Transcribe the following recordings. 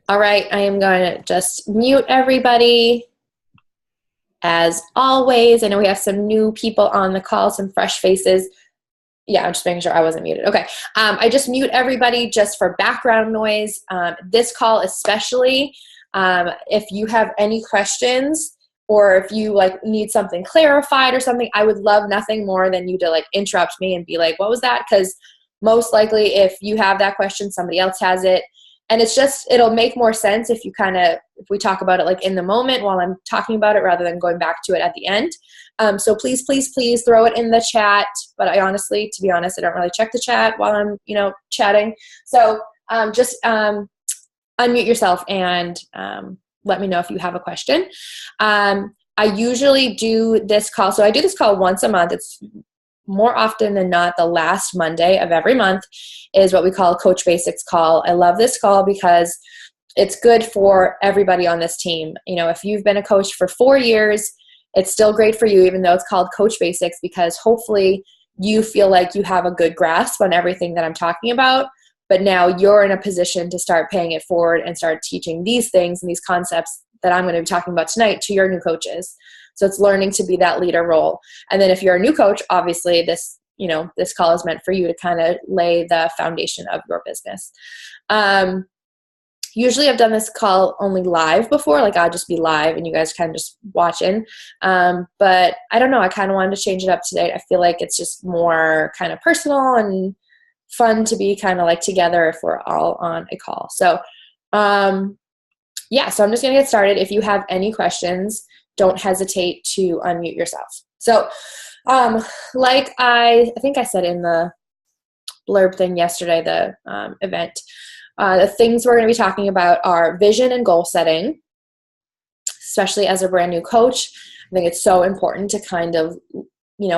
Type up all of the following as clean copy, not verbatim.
All right, I am going to just mute everybody as always. I know we have some new people on the call, some fresh faces. Yeah, I'm just making sure I wasn't muted. Okay. I just mute everybody just for background noise. This call especially, if you have any questions or if you need something clarified or something, I would love nothing more than you to interrupt me and be like, what was that? Because most likely if you have that question, somebody else has it. And it'll make more sense if we talk about it in the moment while I'm talking about it rather than going back to it at the end. So please, please, please throw it in the chat. But to be honest, I don't really check the chat while I'm, chatting. So just unmute yourself and let me know if you have a question. I usually do this call. So I do this call once a month. It's more often than not the last Monday of every month is what we call a Coach Basics call. I love this call because it's good for everybody on this team. If you've been a coach for 4 years, it's still great for you, even though it's called Coach Basics, because hopefully you feel like you have a good grasp on everything that I'm talking about. But now you're in a position to start paying it forward and start teaching these things and these concepts that I'm going to be talking about tonight to your new coaches. So it's learning to be that leader role. And then if you're a new coach, obviously this call is meant for you to kind of lay the foundation of your business. Usually I've done this call only live before, I'll just be live and you guys kind of just watching. But I don't know, I kind of wanted to change it up today. I feel like it's just more kind of personal and fun to be kind of together if we're all on a call. So so I'm just going to get started. If you have any questions, don't hesitate to unmute yourself. So I think I said in the blurb thing yesterday, the event, the things we're going to be talking about are vision and goal setting, especially as a brand new coach. I think it's so important to kind of,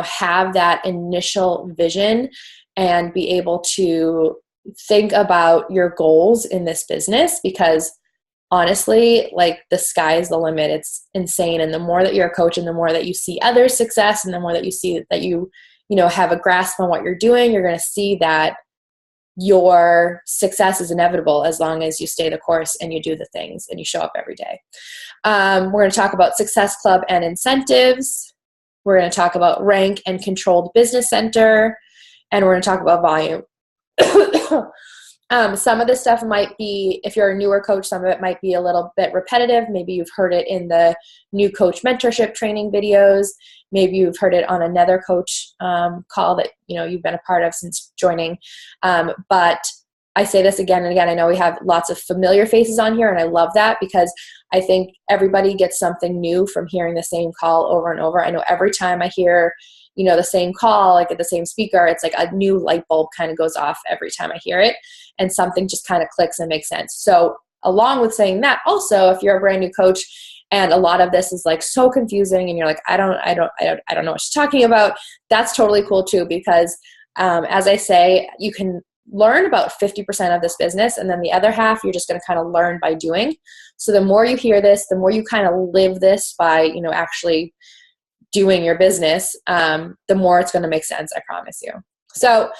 have that initial vision and be able to think about your goals in this business, because honestly, the sky is the limit. It's insane. And the more that you're a coach and the more that you see others' success and the more that you see that you have a grasp on what you're doing, you're going to see that your success is inevitable as long as you stay the course and you do the things and you show up every day. We're going to talk about Success Club and incentives. We're going to talk about rank and controlled business center. And we're going to talk about volume. Some of this stuff might be, if you're a newer coach, some of it might be a little bit repetitive. Maybe you've heard it in the new coach mentorship training videos. Maybe you've heard it on another coach call that you've been a part of since joining. But I say this again and again. I know we have lots of familiar faces on here, and I love that because I think everybody gets something new from hearing the same call over and over. I know every time I hear the same call, at the same speaker, it's a new light bulb kind of goes off every time I hear it, and something just kind of clicks and makes sense. So along with saying that, also, if you're a brand new coach and a lot of this is so confusing and you're I don't know what she's talking about, that's totally cool too, because as I say, you can learn about 50% of this business, and then the other half you're just going to kind of learn by doing. So the more you hear this, the more you kind of live this by actually doing your business, the more it's going to make sense, I promise you. So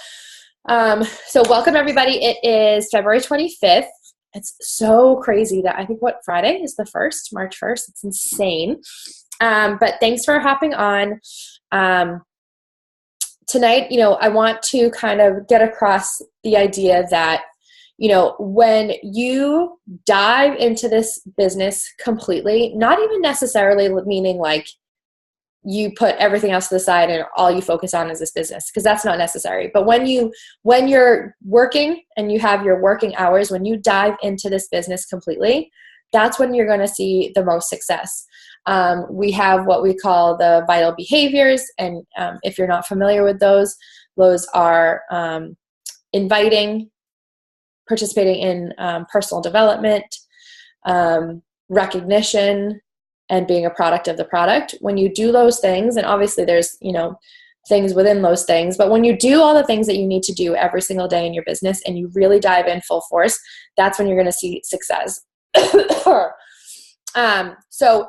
welcome everybody. It is February 25th. It's so crazy that I think Friday is the 1st, March 1st. It's insane. But thanks for hopping on. Tonight, I want to kind of get across the idea that, when you dive into this business completely, not even necessarily meaning you put everything else to the side and all you focus on is this business, because that's not necessary. But when you're working and you have your working hours, when you dive into this business completely, that's when you're going to see the most success. We have what we call the vital behaviors. And if you're not familiar with those are inviting, participating in personal development, recognition, and being a product of the product. When you do those things, and obviously there's, things within those things, but when you do all the things that you need to do every single day in your business and you really dive in full force, that's when you're going to see success. So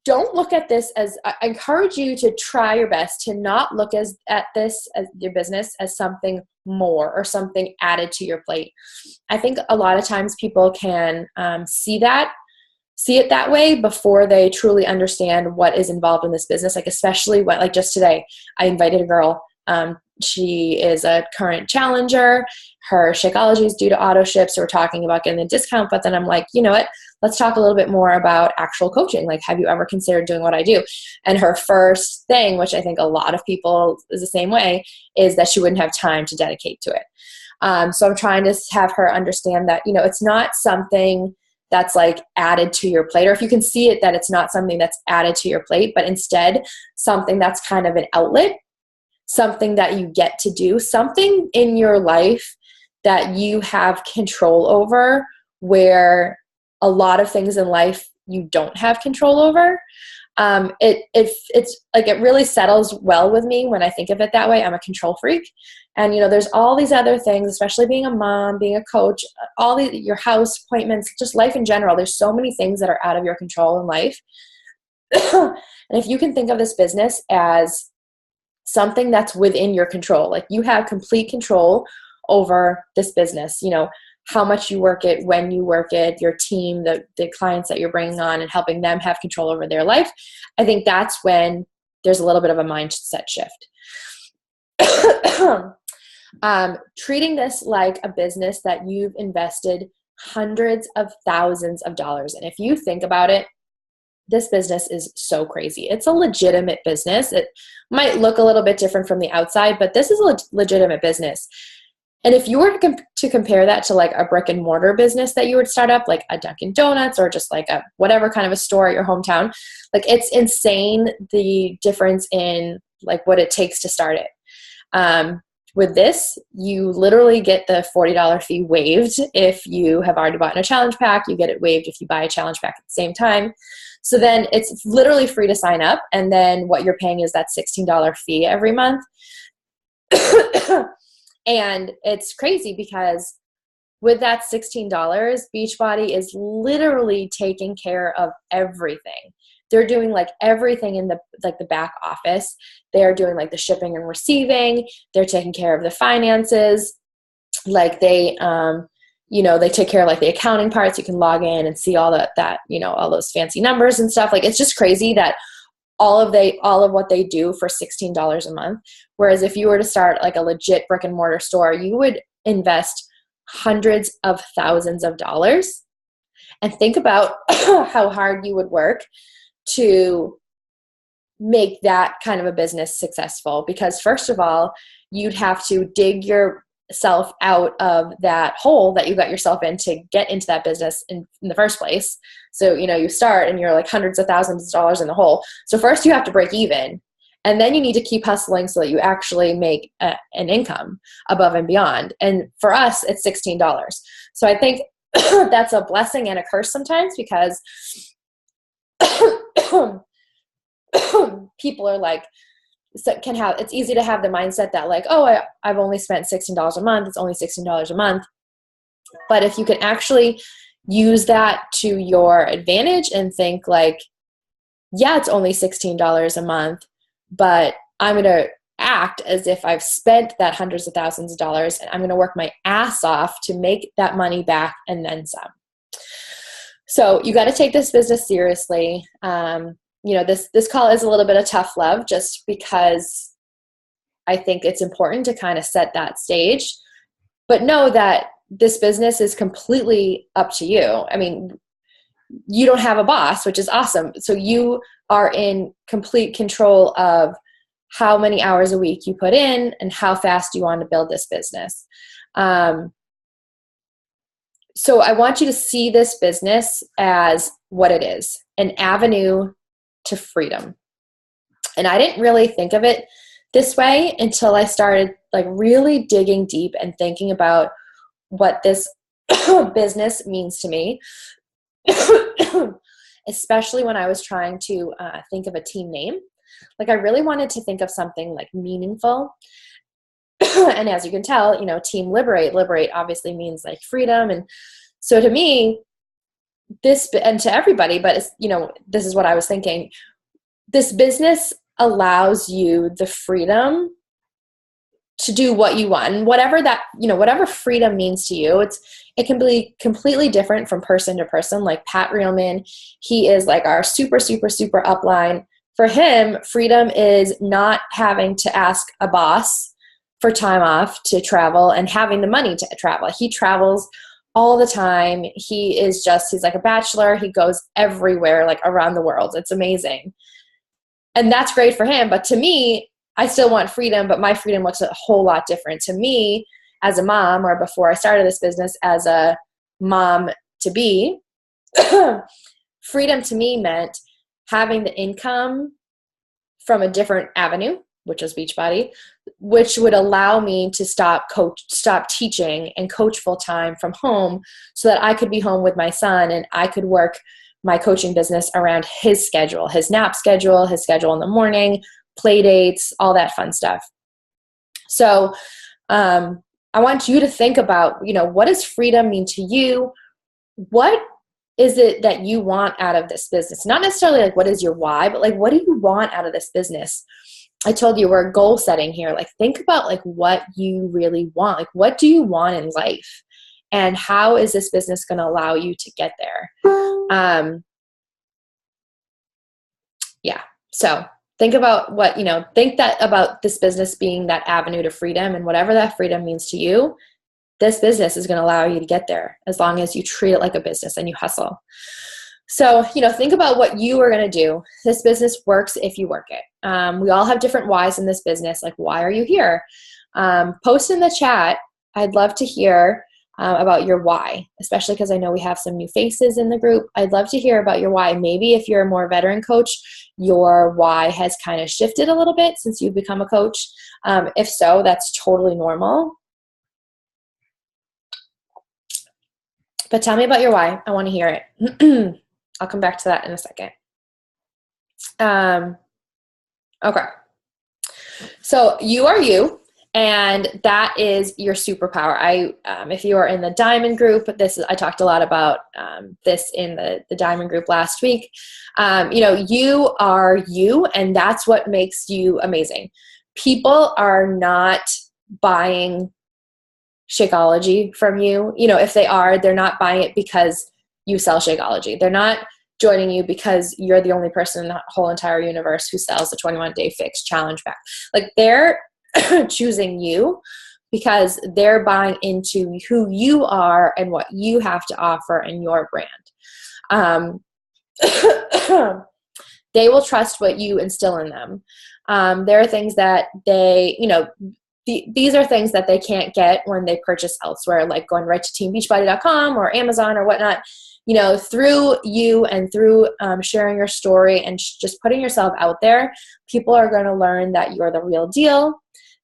don't look at this as, I encourage you to try your best to not look at this as your business as something more or something added to your plate. I think a lot of times people can see it that way before they truly understand what is involved in this business. Like, especially what, like just today, I invited a girl. She is a current challenger. Her Shakeology is due to auto ship. So we're talking about getting a discount, but then I'm like, you know what? Let's talk a little bit more about actual coaching. Like, have you ever considered doing what I do? And her first thing, which I think a lot of people is the same way, is that she wouldn't have time to dedicate to it. So I'm trying to have her understand that, it's not something that's like added to your plate, or if you can see it, that it's not something that's added to your plate, but instead something that's kind of an outlet, something that you get to do, something in your life that you have control over, where a lot of things in life you don't have control over. It's like, it really settles well with me when I think of it that way. I'm a control freak. And, there's all these other things, especially being a mom, being a coach, your house appointments, just life in general. There's so many things that are out of your control in life. And if you can think of this business as something that's within your control, like you have complete control over this business, how much you work it, when you work it, your team, the clients that you're bringing on and helping them have control over their life. I think that's when there's a little bit of a mindset shift. Treating this like a business that you've invested hundreds of thousands of dollars. And if you think about it, this business is so crazy. It's a legitimate business. It might look a little bit different from the outside, but this is a legitimate business. And if you were to compare that to like a brick and mortar business that you would start up, like a Dunkin' Donuts or just like a whatever kind of a store at your hometown, like it's insane the difference in like what it takes to start it. With this, you literally get the $40 fee waived if you have already bought in a challenge pack. You get it waived if you buy a challenge pack at the same time. So then it's literally free to sign up. And then what you're paying is that $16 fee every month. And it's crazy because with that $16, Beachbody is literally taking care of everything. They're doing like everything in the back office. They're doing like the shipping and receiving. They're taking care of the finances. Like they take care of like the accounting parts. You can log in and see all that, all those fancy numbers and stuff. Like, it's just crazy that all of what they do for $16 a month. Whereas if you were to start like a legit brick and mortar store, you would invest hundreds of thousands of dollars. And think about how hard you would work to make that kind of a business successful. Because first of all, you'd have to dig yourself out of that hole that you got yourself in to get into that business in the first place. So, you start and you're like hundreds of thousands of dollars in the hole. So first you have to break even, and then you need to keep hustling so that you actually make an income above and beyond. And for us, it's $16. So I think that's a blessing and a curse sometimes, because people are like, it's easy to have the mindset that like, oh, I've only spent $16 a month. It's only $16 a month. But if you can actually use that to your advantage and think like, yeah, it's only $16 a month, but I'm going to act as if I've spent that hundreds of thousands of dollars, and I'm going to work my ass off to make that money back and then some. So you got to take this business seriously. This call is a little bit of tough love, just because I think it's important to kind of set that stage. But know that this business is completely up to you. I mean, you don't have a boss, which is awesome. So you are in complete control of how many hours a week you put in and how fast you want to build this business. So I want you to see this business as what it is, an avenue to freedom. And I didn't really think of it this way until I started like really digging deep and thinking about what this business means to me, especially when I was trying to think of a team name. Like, I really wanted to think of something like meaningful. And as you can tell, Team Liberate obviously means like freedom. And so to me, this, and to everybody, but it's, this is what I was thinking. This business allows you the freedom to do what you want, and whatever that, whatever freedom means to you, it can be completely different from person to person. Like Pat Reelman, he is like our super, super, super upline. For him, freedom is not having to ask a boss for time off to travel and having the money to travel. He travels all the time. He's like a bachelor. He goes everywhere, like around the world. It's amazing. And that's great for him. But to me, I still want freedom, but my freedom looks a whole lot different to me as a mom, or before I started this business as a mom to be. Freedom to me meant having the income from a different avenue, which is Beachbody, which would allow me to stop teaching and coach full time from home, so that I could be home with my son and I could work my coaching business around his schedule, his nap schedule, his schedule in the morning, play dates, all that fun stuff. So I want you to think about, what does freedom mean to you? What is it that you want out of this business? Not necessarily like what is your why, but like what do you want out of this business? I told you we're goal setting here. Like think about like what you really want. Like what do you want in life? And how is this business going to allow you to get there? Yeah. So think about about this business being that avenue to freedom, and whatever that freedom means to you, this business is going to allow you to get there as long as you treat it like a business and you hustle. So, think about what you are going to do. This business works if you work it. We all have different whys in this business. Like, why are you here? Post in the chat. I'd love to hear about your why, especially because I know we have some new faces in the group. I'd love to hear about your why. Maybe if you're a more veteran coach, your why has kind of shifted a little bit since you've become a coach. If so, that's totally normal. But tell me about your why. I want to hear it. I'll come back to that in a second. Okay. So you are you. And that is your superpower. If you are in the Diamond group, I talked a lot about this in the Diamond group last week. You are you, and that's what makes you amazing. People are not buying Shakeology from you. If they are, they're not buying it because you sell Shakeology. They're not joining you because you're the only person in the whole entire universe who sells the 21-day fix challenge pack. Like they're choosing you because they're buying into who you are and what you have to offer in your brand. They will trust what you instill in them. There are things that they, these are things that they can't get when they purchase elsewhere, like going right to teambeachbody.com or Amazon or whatnot. Through you and through sharing your story and just putting yourself out there, people are going to learn that you're the real deal,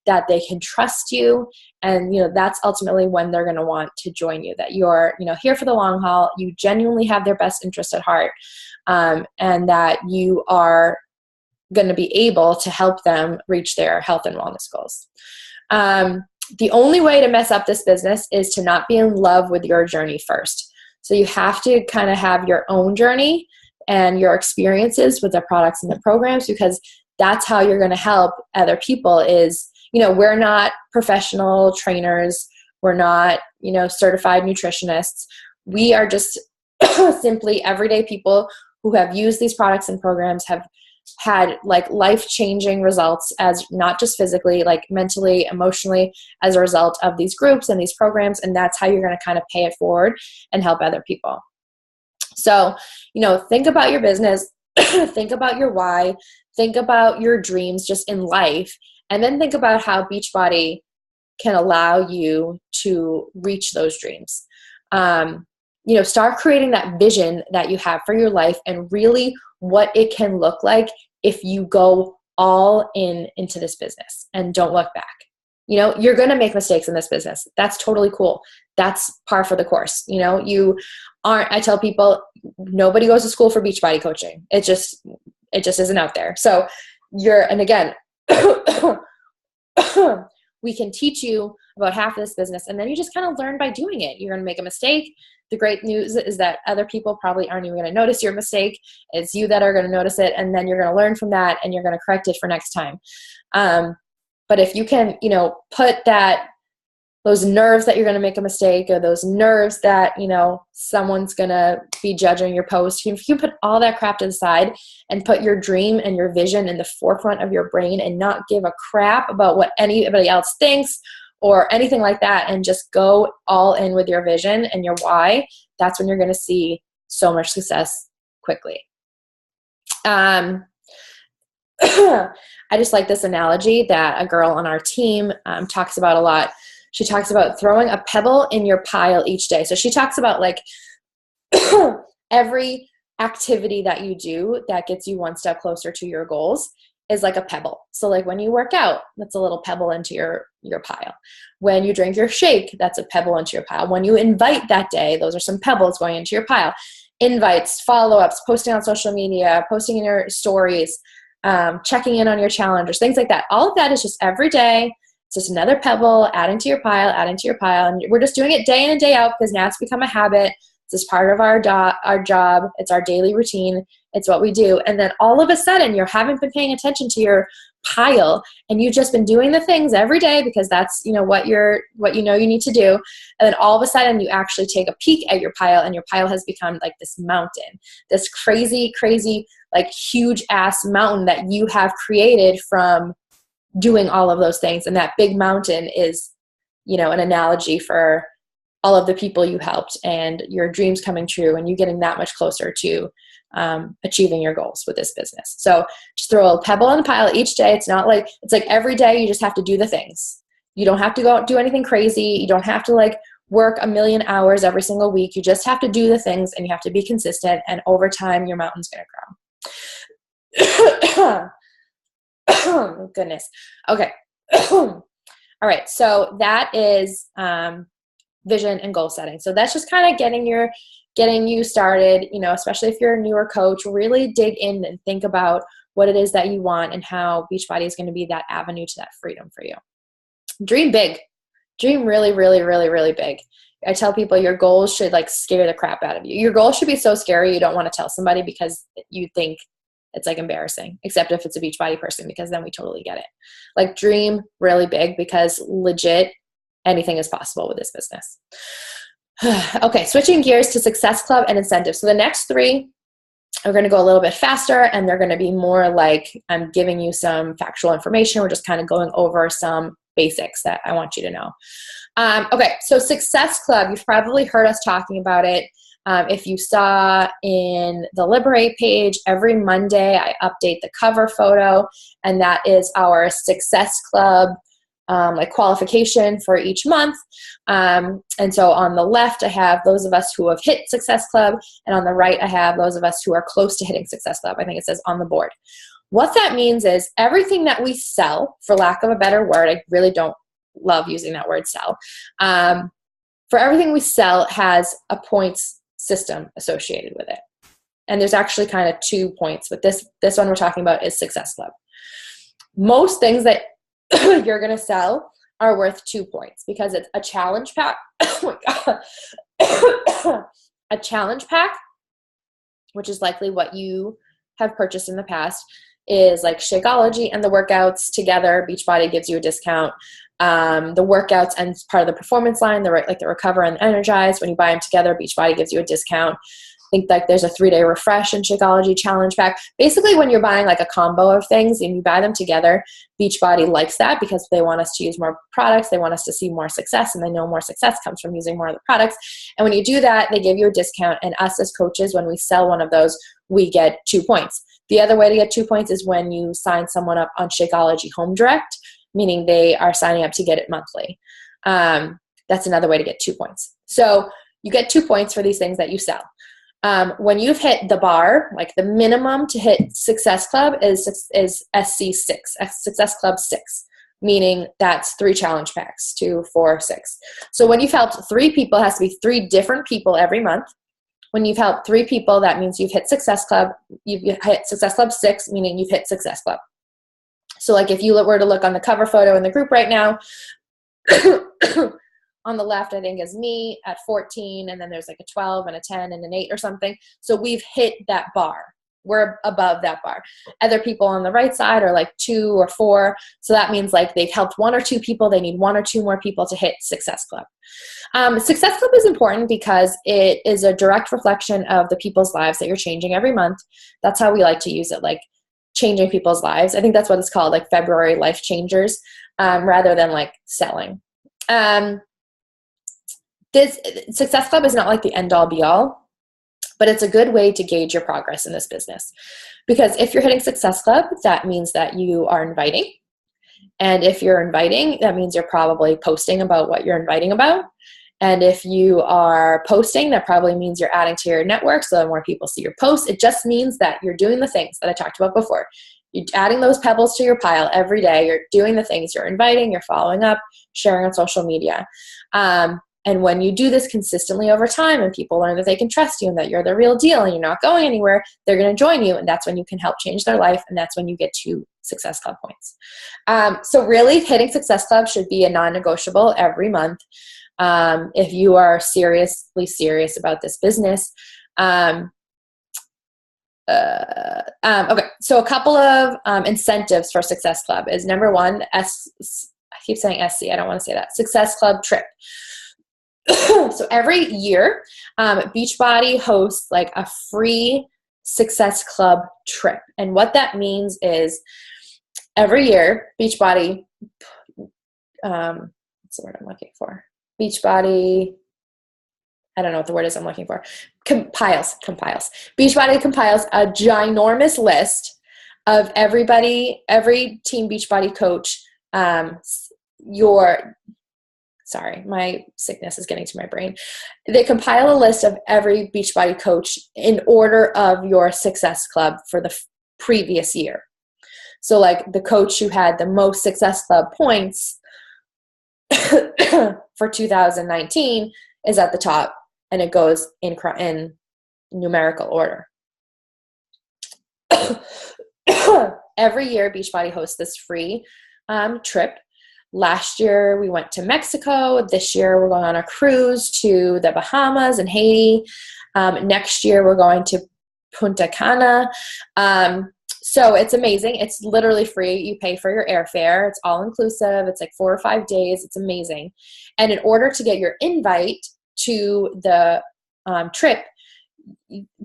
that they can trust you. And, that's ultimately when they're going to want to join you, that you're, here for the long haul, you genuinely have their best interest at heart, and that you are going to be able to help them reach their health and wellness goals. The only way to mess up this business is to not be in love with your journey first. So you have to kind of have your own journey and your experiences with the products and the programs, because that's how you're going to help other people is, we're not professional trainers. We're not, certified nutritionists. We are just simply everyday people who have used these products and programs, have had like life-changing results, as not just physically, like mentally, emotionally, as a result of these groups and these programs. And that's how you're going to kind of pay it forward and help other people. So, think about your business, think about your why, think about your dreams just in life, and then think about how Beachbody can allow you to reach those dreams. Start creating that vision that you have for your life and really what it can look like if you go all into this business and don't look back. You're going to make mistakes in this business. That's totally cool. That's par for the course. I tell people, nobody goes to school for Beachbody coaching. It just isn't out there. So and again, we can teach you about half of this business, and then you just kind of learn by doing it. You're going to make a mistake. the great news is that other people probably aren't even going to notice your mistake. It's you that are going to notice it, and then you're going to learn from that, and you're going to correct it for next time. But if you can, put those nerves that you're going to make a mistake, or those nerves that, someone's going to be judging your post, if you put all that crap to the side and put your dream and your vision in the forefront of your brain and not give a crap about what anybody else thinks or anything like that, and just go all in with your vision and your why, that's when you're going to see so much success quickly. I just like this analogy that a girl on our team talks about a lot. She talks about throwing a pebble in your pile each day. So she talks about like every activity that you do that gets you one step closer to your goals is like a pebble. So like when you work out, that's a little pebble into your pile. When you drink your shake, that's a pebble into your pile. When you invite that day, those are some pebbles going into your pile. Invites, follow-ups, posting on social media, posting in your stories, checking in on your challengers, things like that. All of that is just every day. It's just another pebble adding to your pile. And we're just doing it day in and day out because now it's become a habit. It's just part of our job. It's our daily routine. It's what we do. And then all of a sudden you haven't been paying attention to your pile, and you've just been doing the things every day because that's, what you need to do. And then all of a sudden you actually take a peek at your pile, and your pile has become like this mountain, this crazy, like huge ass mountain that you have created from doing all of those things. And that big mountain is, an analogy for all of the people you helped and your dreams coming true and you getting that much closer to achieving your goals with this business. So just throw a pebble in the pile each day. It's like every day you just have to do the things. You don't have to go do anything crazy. You don't have to like work a million hours every single week. You just have to do the things, and you have to be consistent, and over time your mountain's going to grow. Oh, goodness. Okay. All right. So that is vision and goal setting. So that's just kind of getting you started, especially if you're a newer coach. Really dig in and think about what it is that you want and how Beachbody is going to be that avenue to that freedom for you. Dream big. Dream really, really, really, really big. I tell people your goals should like scare the crap out of you. Your goals should be so scary you don't want to tell somebody because you think it's like embarrassing, except if it's a Beachbody person, because then we totally get it. Like dream really big, because legit anything is possible with this business. Okay, switching gears to Success Club and incentives. So the next three are going to go a little bit faster, and they're going to be more like I'm giving you some factual information. We're just kind of going over some basics that I want you to know. Okay, so Success Club, you've probably heard us talking about it. If you saw in the Liberate page, every Monday I update the cover photo, and that is our Success Club like qualification for each month. And so on the left, I have those of us who have hit Success Club, and on the right, I have those of us who are close to hitting Success Club. I think it says on the board. What that means is everything that we sell, for lack of a better word, I really don't love using that word sell, for everything we sell has a points system associated with it. And there's actually kind of 2 points, but this one we're talking about is Success Club. Most things that you're going to sell are worth 2 points because it's a challenge pack. Oh my God. A challenge pack, which is likely what you have purchased in the past, is like Shakeology and the workouts together. Beachbody gives you a discount. The workouts and part of the performance line, the Recover and the Energize, when you buy them together, Beachbody gives you a discount. I think like there's a 3-day refresh and Shakeology challenge pack. Basically, when you're buying like a combo of things and you buy them together, Beachbody likes that because they want us to use more products. They want us to see more success, and they know more success comes from using more of the products. And when you do that, they give you a discount. And us as coaches, when we sell one of those, we get 2 points. The other way to get 2 points is when you sign someone up on Shakeology Home Direct, meaning they are signing up to get it monthly. That's another way to get 2 points. So you get 2 points for these things that you sell. When you've hit the bar, like the minimum to hit Success Club is SC6, Success Club 6, meaning that's 3 challenge packs, 2, 4, 6. So when you've helped 3 people, it has to be 3 different people every month. When you've helped 3 people, that means you've hit Success Club. You've hit Success Club 6, meaning you've hit Success Club. So like if you were to look on the cover photo in the group right now, on the left, I think, is me at 14, and then there's like a 12 and a 10 and an 8 or something. So we've hit that bar. We're above that bar. Other people on the right side are like 2 or 4. So that means like they've helped 1 or 2 people. They need 1 or 2 more people to hit Success Club. Success Club is important because it is a direct reflection of the people's lives that you're changing every month. That's how we like to use it, like changing people's lives. I think that's what it's called, like February Life Changers, rather than like selling. This Success Club is not like the end all be all, but it's a good way to gauge your progress in this business. Because if you're hitting Success Club, that means that you are inviting. And if you're inviting, that means you're probably posting about what you're inviting about. And if you are posting, that probably means you're adding to your network so that more people see your posts. It just means that you're doing the things that I talked about before. You're adding those pebbles to your pile every day. You're doing the things. You're inviting, you're following up, sharing on social media. And when you do this consistently over time and people learn that they can trust you and that you're the real deal and you're not going anywhere, they're going to join you. And that's when you can help change their life. And that's when you get to Success Club points. So really hitting Success Club should be a non-negotiable every month. If you are seriously serious about this business. Okay, so a couple of incentives for Success Club is number 1, I keep saying SC, I don't want to say that, Success Club trip. So every year, Beachbody hosts like a free Success Club trip. And what that means is every year, Beachbody, what's the word I'm looking for? Beachbody, I don't know what the word is I'm looking for. Compiles. Beachbody compiles a ginormous list of everybody, every Team Beachbody coach, sorry, my sickness is getting to my brain. They compile a list of every Beachbody coach in order of your Success Club for the previous year. So like the coach who had the most Success Club points for 2019 is at the top, and it goes in numerical order. Every year, Beachbody hosts this free trip. Last year, we went to Mexico. This year, we're going on a cruise to the Bahamas and Haiti. Next year, we're going to Punta Cana. So it's amazing. It's literally free. You pay for your airfare. It's all inclusive. It's like 4 or 5 days. It's amazing. And in order to get your invite to the trip,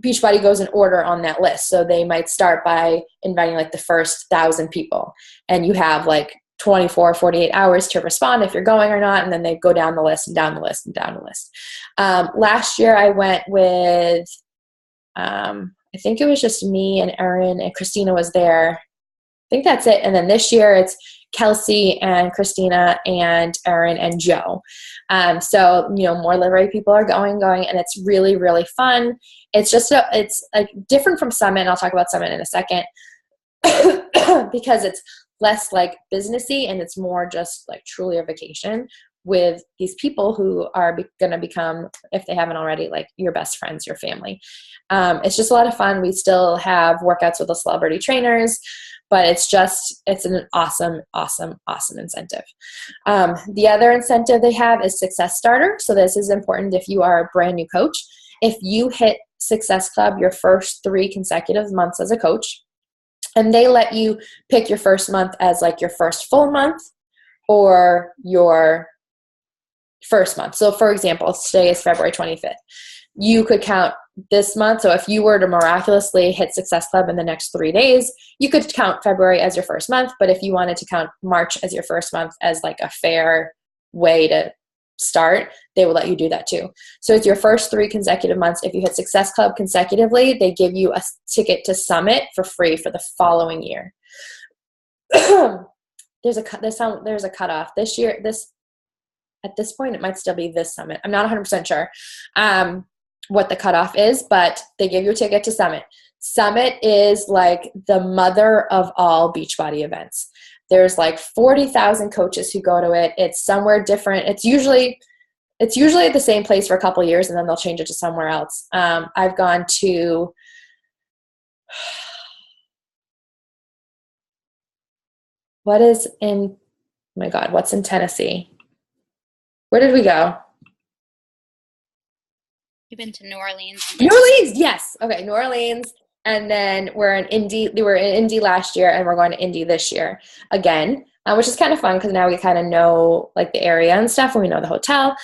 Beachbody goes in order on that list. So they might start by inviting like the first 1,000 people, and you have like 24, 48 hours to respond if you're going or not. And then they go down the list and down the list and down the list. Last year I went with, I think it was just me and Erin, and Christina was there. I think that's it. And then this year it's Kelsey and Christina and Erin and Joe. So, more Liberate people are going, and it's really, really fun. It's just, it's like different from Summit. And I'll talk about Summit in a second because it's less like businessy and it's more just like truly a vacation with these people who are going to become, if they haven't already, like your best friends, your family. It's just a lot of fun. We still have workouts with the celebrity trainers, but it's an awesome, awesome, awesome incentive. The other incentive they have is Success Starter. So this is important if you are a brand new coach. If you hit Success Club your first 3 consecutive months as a coach, and they let you pick your first month as like your first full month or your first month. So for example, today is February 25th. You could count this month. So if you were to miraculously hit Success Club in the next 3 days, you could count February as your first month. But if you wanted to count March as your first month as like a fair way to start, they will let you do that too. So it's your first 3 consecutive months. If you hit Success Club consecutively, they give you a ticket to Summit for free for the following year. There's a cutoff this year. At this point, it might still be this Summit. I'm not 100% sure what the cutoff is, but they give you a ticket to Summit. Summit is like the mother of all Beachbody events. There's like 40,000 coaches who go to it. It's somewhere different. It's usually at the same place for a couple of years, and then they'll change it to somewhere else. I've gone to what's in Tennessee? Where did we go? You've been to New Orleans. New Orleans, yes. Okay, New Orleans. And then we're in Indy. We were in Indy last year, and we're going to Indy this year again, which is kind of fun because now we kind of know like the area and stuff, and we know the hotel.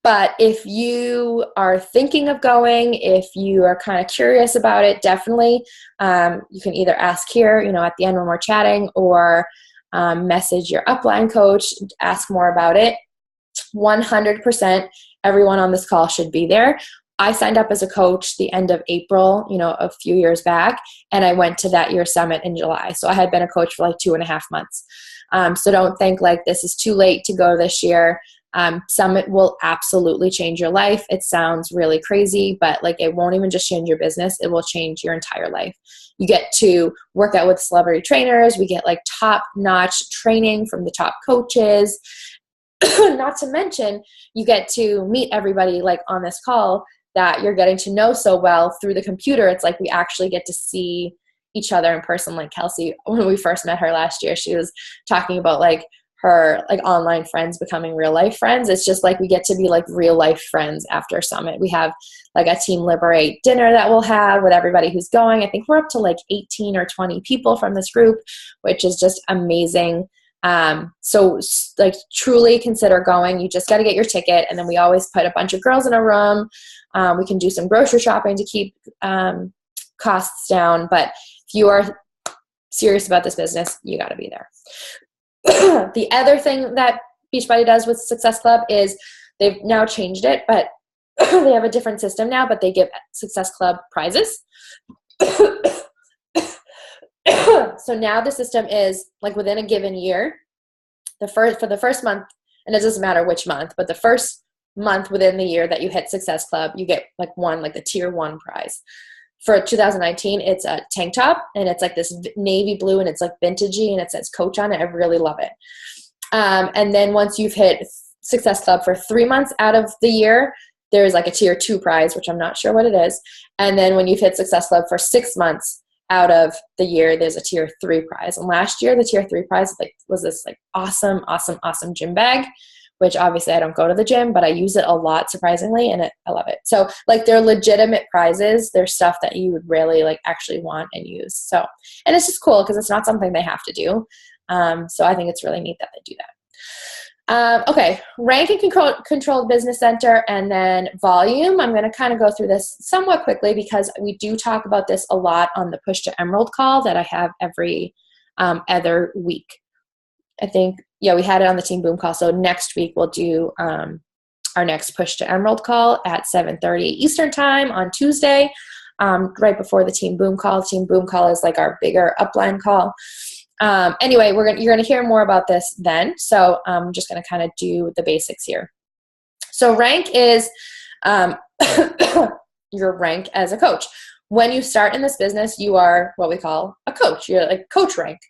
But if you are thinking of going, if you are kind of curious about it, definitely you can either ask here, at the end when we're chatting, or message your upline coach, ask more about it. 100% everyone on this call should be there. I signed up as a coach the end of April, a few years back, and I went to that year's summit in July. So I had been a coach for like 2.5 months. So don't think like this is too late to go this year. Summit will absolutely change your life. It sounds really crazy, but like it won't even just change your business. It will change your entire life. You get to work out with celebrity trainers. We get like top-notch training from the top coaches. Not to mention, you get to meet everybody like on this call that you're getting to know so well through the computer. It's like we actually get to see each other in person. Like Kelsey, when we first met her last year, she was talking about like her like online friends becoming real life friends. It's just like we get to be like real life friends after Summit. We have like a Team Liberate dinner that we'll have with everybody who's going. I think we're up to like 18 or 20 people from this group, which is just amazing. So like truly consider going. You just got to get your ticket, and then we always put a bunch of girls in a room. We can do some grocery shopping to keep costs down, but if you are serious about this business, you got to be there. The other thing that Beachbody does with Success Club is they've now changed it, but they have a different system now, but they give Success Club prizes. So now the system is like within a given year, for the first month, and it doesn't matter which month, but the first month within the year that you hit Success Club, you get like the tier 1 prize. For 2019, it's a tank top, and it's like this navy blue, and it's like vintagey, and it says Coach on it. I really love it. And then once you've hit Success Club for 3 months out of the year, there's like a tier 2 prize, which I'm not sure what it is. And then when you've hit Success Club for 6 months out of the year, there's a tier 3 prize. And last year, the tier 3 prize was this like awesome gym bag, which obviously I don't go to the gym, but I use it a lot, surprisingly, and I love it. So like they're legitimate prizes. They're stuff that you would really like actually want and use. So, and it's just cool because it's not something they have to do. So I think it's really neat that they do that. Okay, rank and controlled business center, and then volume. I'm going to kind of go through this somewhat quickly because we do talk about this a lot on the Push to Emerald call that I have every other week. I think, yeah, we had it on the Team Boom call. So next week we'll do our next Push to Emerald call at 7:30 Eastern time on Tuesday, right before the Team Boom call. Team Boom call is like our bigger upline call. Anyway, you're gonna hear more about this then. So I'm just gonna kind of do the basics here. So rank is your rank as a coach. When you start in this business, you are what we call a coach. You're like coach rank.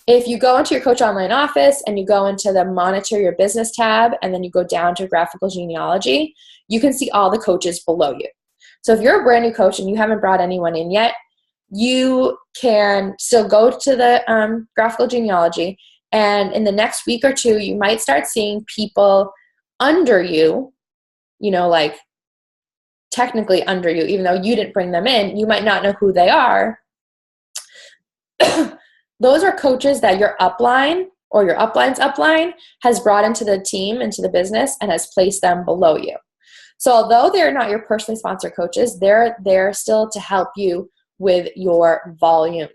If you go into your Coach Online office and you go into the Monitor Your Business tab, and then you go down to Graphical Genealogy, you can see all the coaches below you. So if you're a brand new coach and you haven't brought anyone in yet, you can still go to the Graphical Genealogy, and in the next week or two, you might start seeing people under you, like technically under you, even though you didn't bring them in. You might not know who they are. Those are coaches that your upline or your upline's upline has brought into the team, into the business, and has placed them below you. So although they're not your personally sponsored coaches, they're there still to help you with your volume,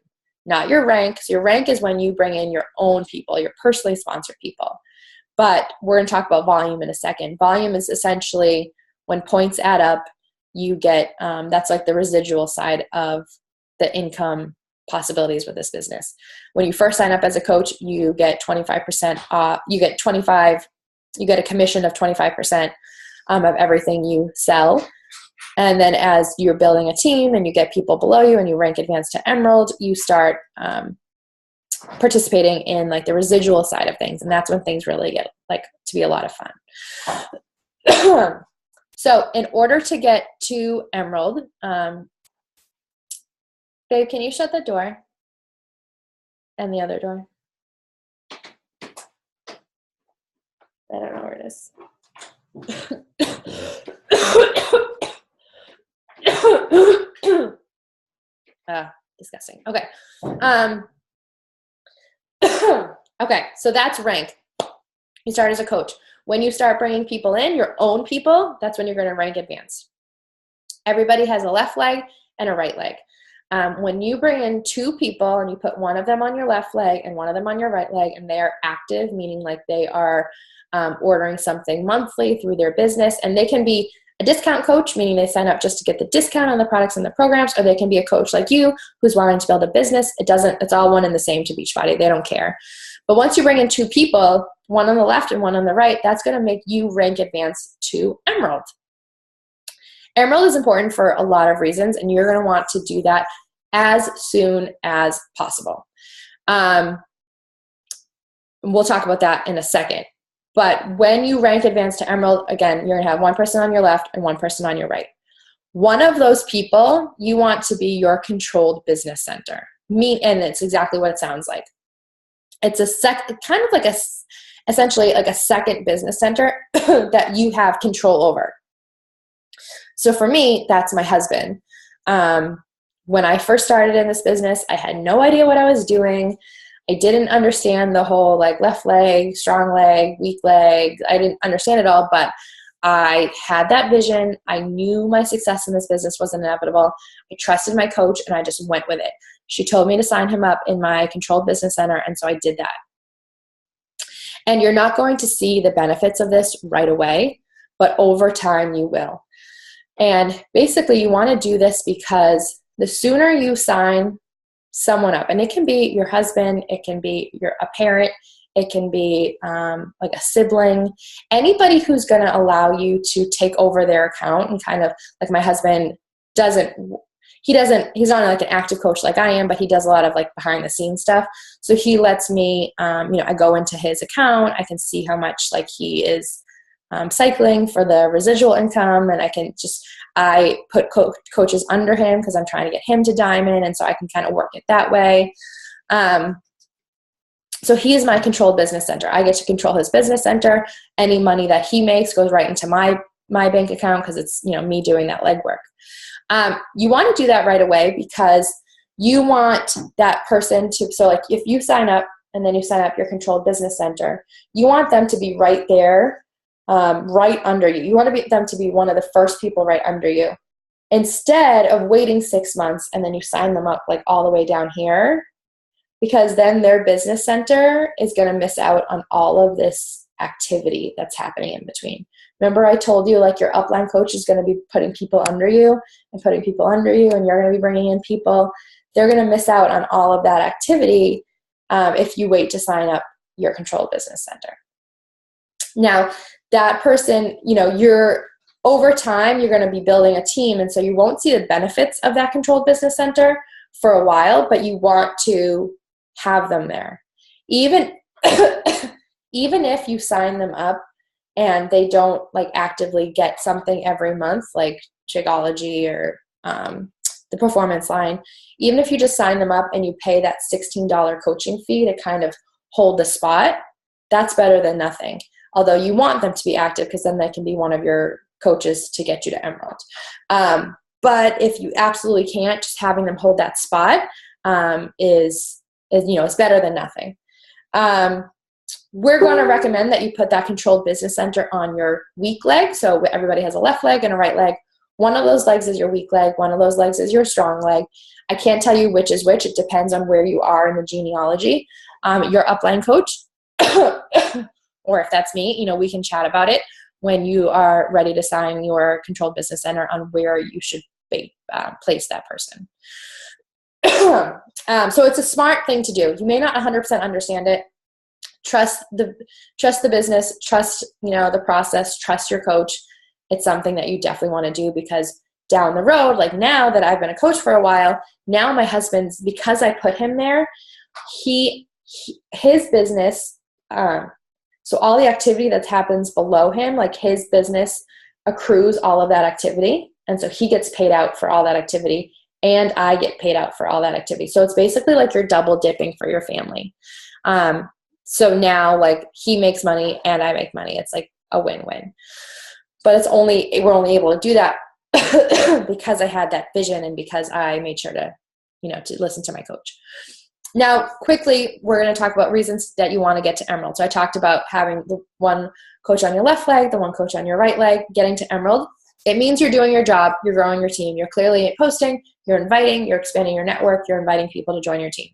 not your rank. So your rank is when you bring in your own people, your personally sponsored people. But we're going to talk about volume in a second. Volume is essentially when points add up, you get, that's like the residual side of the income possibilities with this business. When you first sign up as a coach, you get 25% off. You get a commission of 25% of everything you sell. And then as you're building a team and you get people below you and you rank advanced to Emerald, you start participating in like the residual side of things. And that's when things really get like to be a lot of fun. So in order to get to Emerald, babe, can you shut the door and the other door? I don't know where it is. Disgusting. Okay. Okay, so that's rank. You start as a coach. When you start bringing people in, your own people, that's when you're going to rank advance. Everybody has a left leg and a right leg. When you bring in 2 people and you put one of them on your left leg and one of them on your right leg, and they are active, meaning like they are ordering something monthly through their business, and they can be a discount coach, meaning they sign up just to get the discount on the products and the programs, or they can be a coach like you who's wanting to build a business. It's all one and the same to Beachbody. They don't care. But once you bring in 2 people, one on the left and one on the right, that's going to make you rank advance to Emerald. Emerald is important for a lot of reasons, and you're going to want to do that as soon as possible. We'll talk about that in a second. But when you rank advance to Emerald, again, you're going to have one person on your left and one person on your right. One of those people, you want to be your controlled business center. And it's exactly what it sounds like. It's essentially like a second business center that you have control over. So for me, that's my husband. When I first started in this business, I had no idea what I was doing. I didn't understand the whole like left leg, strong leg, weak leg. I didn't understand it all, but I had that vision. I knew my success in this business was inevitable. I trusted my coach and I just went with it. She told me to sign him up in my controlled business center, and so I did that. And you're not going to see the benefits of this right away, but over time you will. And basically you want to do this because the sooner you sign someone up, and it can be your husband, it can be a parent, it can be like a sibling, anybody who's going to allow you to take over their account. And kind of like my husband he's not like an active coach like I am, but he does a lot of like behind the scenes stuff. So he lets me, I go into his account, I can see how much like he is cycling for the residual income, and I put coaches under him because I'm trying to get him to diamond, and so I can kind of work it that way. So he is my controlled business center. I get to control his business center. Any money that he makes goes right into my bank account because it's me doing that legwork. You want to do that right away because you want that person to, so like if you sign up and then you sign up your controlled business center, you want them to be right there, right under you. You want them to be one of the first people right under you, instead of waiting 6 months and then you sign them up like all the way down here, because then their business center is going to miss out on all of this activity that's happening in between. Remember I told you like your upline coach is going to be putting people under you and putting people under you, and you're going to be bringing in people. They're going to miss out on all of that activity if you wait to sign up your controlled business center. Now, that person, over time, you're going to be building a team, and so you won't see the benefits of that controlled business center for a while, but you want to have them there. Even if you sign them up and they don't like actively get something every month, like Shakeology or the Performance Line, even if you just sign them up and you pay that $16 coaching fee to kind of hold the spot, that's better than nothing. Although you want them to be active because then they can be one of your coaches to get you to Emerald. But if you absolutely can't, just having them hold that spot is better than nothing. We're going to recommend that you put that controlled business center on your weak leg. So everybody has a left leg and a right leg. One of those legs is your weak leg. One of those legs is your strong leg. I can't tell you which is which. It depends on where you are in the genealogy. Your upline coach, or if that's me, we can chat about it when you are ready to sign your controlled business center on where you should place that person. So it's a smart thing to do. You may not 100% understand it. Trust the business, trust, the process, trust your coach. It's something that you definitely want to do because down the road, like now that I've been a coach for a while, now my husband's, because I put him there, his business, so all the activity that happens below him, like his business accrues all of that activity. And so he gets paid out for all that activity and I get paid out for all that activity. So it's basically like you're double dipping for your family. So now like he makes money and I make money. It's like a win-win. But we're only able to do that because I had that vision and because I made sure to, to listen to my coach. Now, quickly, we're going to talk about reasons that you want to get to Emerald. So I talked about having the one coach on your left leg, the one coach on your right leg, getting to Emerald. It means you're doing your job, you're growing your team, you're clearly posting, you're inviting, you're expanding your network, you're inviting people to join your team.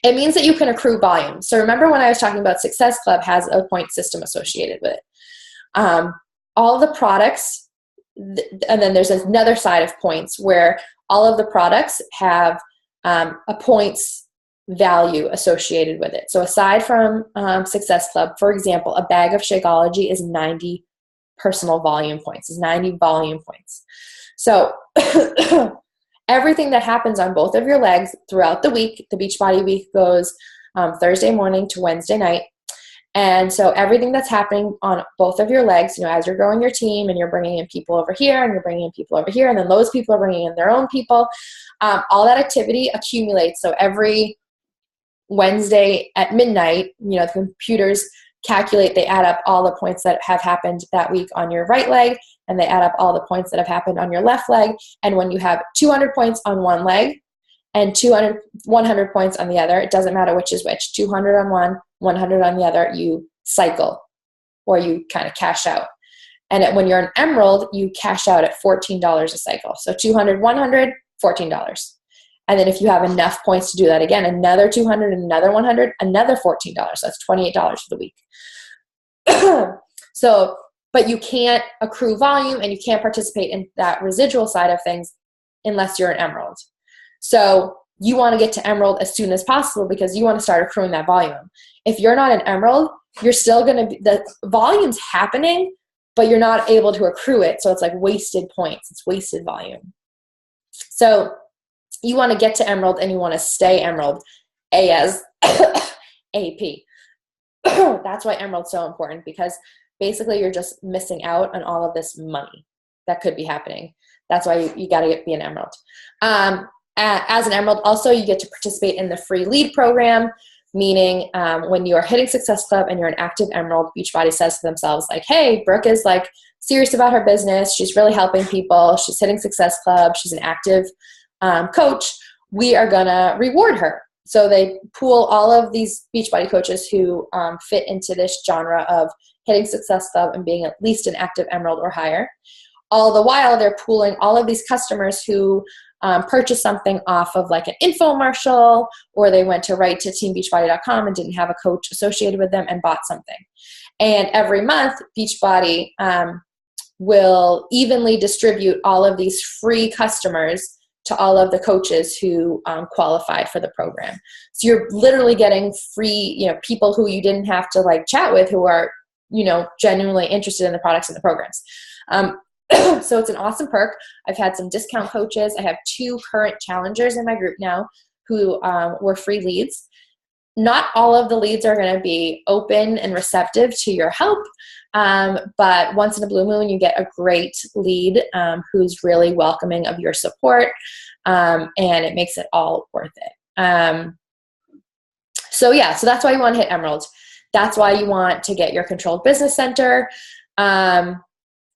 It means that you can accrue volume. So remember when I was talking about Success Club has a point system associated with it. All the products, and then there's another side of points where all of the products have a points value associated with it. So aside from Success Club, for example, a bag of Shakeology is 90 personal volume points, is 90 volume points. So everything that happens on both of your legs throughout the week, the Beachbody week goes Thursday morning to Wednesday night. And so everything that's happening on both of your legs, as you're growing your team and you're bringing in people over here and you're bringing in people over here, and then those people are bringing in their own people, all that activity accumulates. So every Wednesday at midnight, the computers calculate, they add up all the points that have happened that week on your right leg, and they add up all the points that have happened on your left leg. And when you have 200 points on one leg and 100 points on the other, it doesn't matter which is which, 200 on one, 100 on the other, you cycle or you kind of cash out. And when you're an Emerald, you cash out at $14 a cycle. So 200, 100, $14. And then if you have enough points to do that again, another 200 and another 100, another $14. That's $28 for the week. But you can't accrue volume and you can't participate in that residual side of things unless you're an Emerald. So you want to get to Emerald as soon as possible because you want to start accruing that volume. If you're not an Emerald, you're still going to be, the volume's happening, but you're not able to accrue it. So it's like wasted points. It's wasted volume. So you want to get to Emerald and you want to stay Emerald as AP. That's why Emerald's so important, because basically you're just missing out on all of this money that could be happening. That's why you got to be an Emerald. As an Emerald, also, you get to participate in the free lead program, meaning when you are hitting Success Club and you're an active Emerald, Beachbody says to themselves, like, hey, Brooke is like serious about her business. She's really helping people. She's hitting Success Club. She's an active coach. We are going to reward her. So they pool all of these Beachbody coaches who fit into this genre of hitting Success Club and being at least an active Emerald or higher. All the while, they're pooling all of these customers who purchase something off of like an infomercial, or they went to write to teambeachbody.com and didn't have a coach associated with them and bought something. And every month, Beachbody will evenly distribute all of these free customers to all of the coaches who qualified for the program. So you're literally getting free, people who you didn't have to like chat with, who are, genuinely interested in the products and the programs. So it's an awesome perk. I've had some discount coaches. I have 2 current challengers in my group now who were free leads. Not all of the leads are going to be open and receptive to your help, but once in a blue moon, you get a great lead who's really welcoming of your support, and it makes it all worth it. So that's why you want to hit Emerald. That's why you want to get your Controlled Business Center.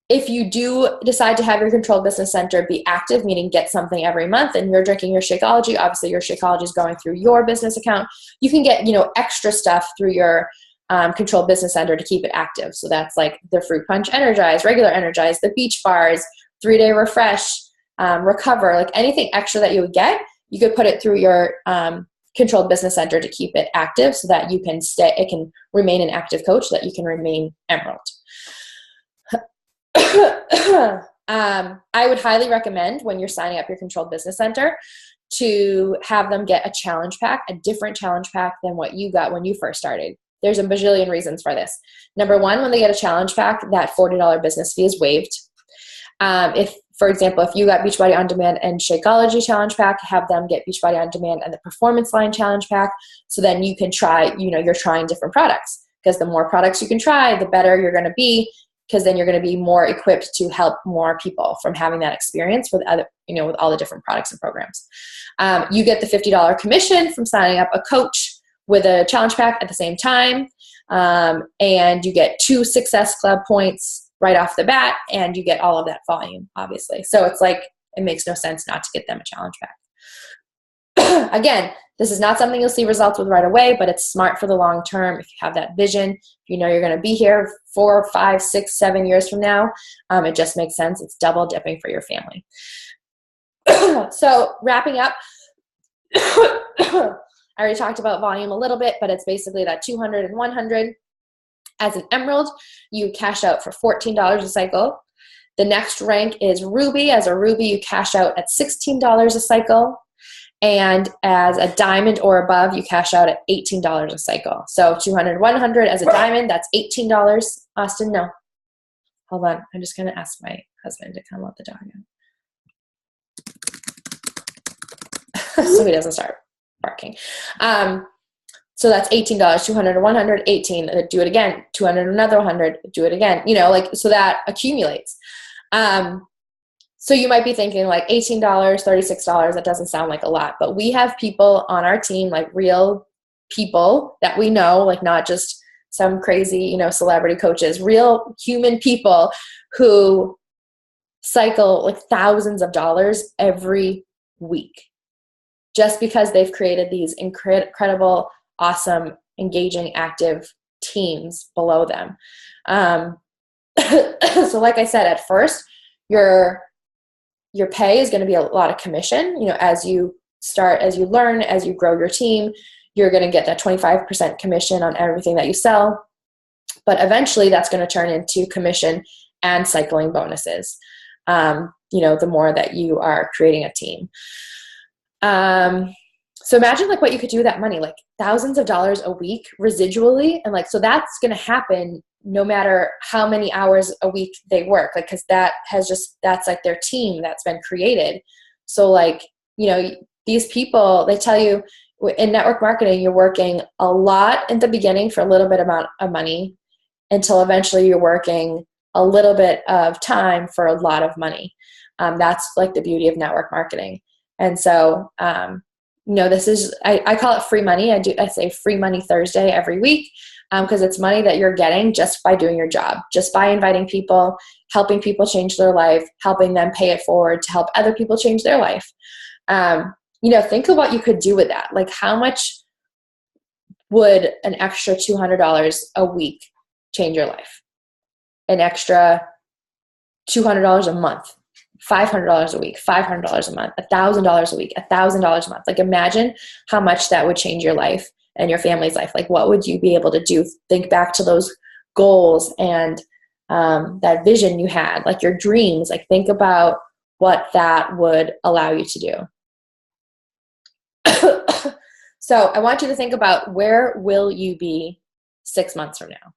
If you do decide to have your Controlled Business Center be active, meaning get something every month, and you're drinking your Shakeology, obviously your Shakeology is going through your business account, you can get, extra stuff through your Controlled Business Center to keep it active. So that's like the Fruit Punch Energize, regular Energize, the Beach Bars, 3-Day Refresh, Recover, like anything extra that you would get, you could put it through your Controlled Business Center to keep it active so that you can it can remain an active coach, so that you can remain Emerald. I would highly recommend when you're signing up your Controlled Business Center to have them get a challenge pack, a different challenge pack than what you got when you first started. There's a bajillion reasons for this. Number one, when they get a challenge pack, that $40 business fee is waived. For example, if you got Beachbody On Demand and Shakeology challenge pack, have them get Beachbody On Demand and the Performance Line challenge pack. So then you can try, you're trying different products, because the more products you can try, the better you're going to be, because then you're going to be more equipped to help more people from having that experience with other, with all the different products and programs. You get the $50 commission from signing up a coach with a challenge pack at the same time. And you get 2 Success Club points right off the bat, and you get all of that volume, obviously. So it's like, it makes no sense not to get them a challenge pack. Again, this is not something you'll see results with right away, but it's smart for the long term. If you have that vision, if you know you're going to be here 4, 5, 6, 7 years from now, it just makes sense. It's double dipping for your family. So wrapping up, I already talked about volume a little bit, but it's basically that 200 and 100. As an Emerald, you cash out for $14 a cycle. The next rank is Ruby. As a Ruby, you cash out at $16 a cycle. And as a Diamond or above, you cash out at $18 a cycle. So 200, 100 as a Diamond, that's $18. Austin, no. Hold on. I'm just going to ask my husband to come let the dog out. So he doesn't start barking. So that's $18, 200 to 100, 18, do it again, 200, another 100, do it again, like, so that accumulates. So you might be thinking like $18, $36, that doesn't sound like a lot, but we have people on our team, like real people that we know, like not just some crazy, celebrity coaches, real human people who cycle like thousands of dollars every week just because they've created these incredible, awesome, engaging, active teams below them. So like I said, at first, your pay is going to be a lot of commission. As you learn, as you grow your team, you're going to get that 25% commission on everything that you sell. But eventually that's going to turn into commission and cycling bonuses, the more that you are creating a team. So imagine like what you could do with that money, like thousands of dollars a week residually. And like, so that's going to happen no matter how many hours a week they work, like, cause that's like their team that's been created. So like, these people, they tell you in network marketing, you're working a lot in the beginning for a little bit amount of money until eventually you're working a little bit of time for a lot of money. That's like the beauty of network marketing. And so, this is, I call it free money. I say free money Thursday every week, because it's money that you're getting just by doing your job, just by inviting people, helping people change their life, helping them pay it forward to help other people change their life. Think of what you could do with that. Like, how much would an extra $200 a week change your life? An extra $200 a month, $500 a week, $500 a month, $1,000 a week, $1,000 a month. Like, imagine how much that would change your life and your family's life. Like, what would you be able to do? Think back to those goals and that vision you had, like your dreams. Like, think about what that would allow you to do. So I want you to think about, where will you be 6 months from now?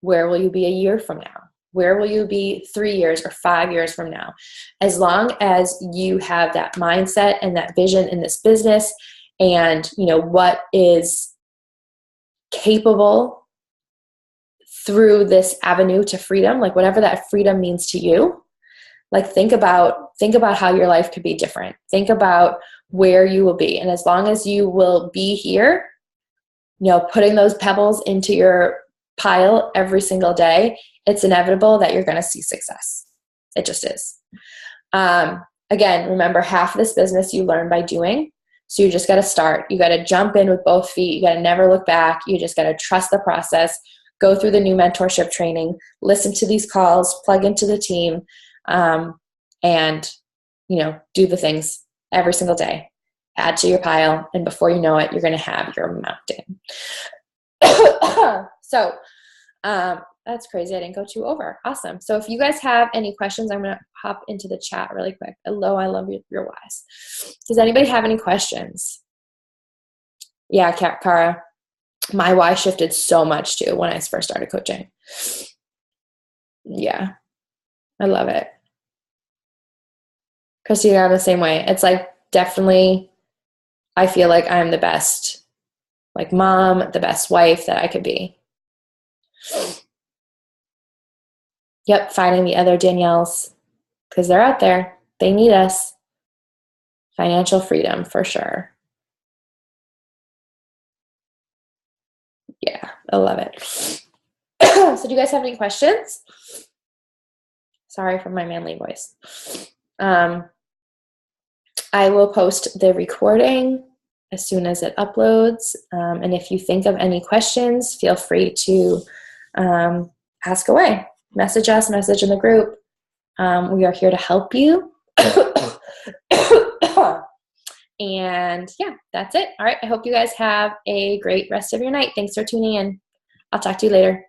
Where will you be a year from now? Where will you be 3 years or 5 years from now? As long as you have that mindset and that vision in this business, and what is capable through this avenue to freedom, like whatever that freedom means to you, like think about how your life could be different. Think about where you will be. And as long as you will be here, putting those pebbles into your pile every single day, it's inevitable that you're going to see success. It just is. Again, remember, half of this business you learn by doing. So you just got to start. You got to jump in with both feet. You got to never look back. You just got to trust the process, go through the new mentorship training, listen to these calls, plug into the team, and, do the things every single day. Add to your pile. And before you know it, you're going to have your mountain. So, that's crazy. I didn't go too over. Awesome. So if you guys have any questions, I'm going to hop into the chat really quick. Hello, I love your whys. Does anybody have any questions? Yeah, Kara, my why shifted so much too when I first started coaching. Yeah, I love it. Christina, I'm the same way. It's like, definitely, I feel like I'm the best, like, mom, the best wife that I could be. Yep, finding the other Danielles, because they're out there. They need us. Financial freedom, for sure. Yeah, I love it. So do you guys have any questions? Sorry for my manly voice. I will post the recording as soon as it uploads. And if you think of any questions, feel free to ask away. Message us, message in the group. We are here to help you. And yeah, that's it. All right. I hope you guys have a great rest of your night. Thanks for tuning in. I'll talk to you later.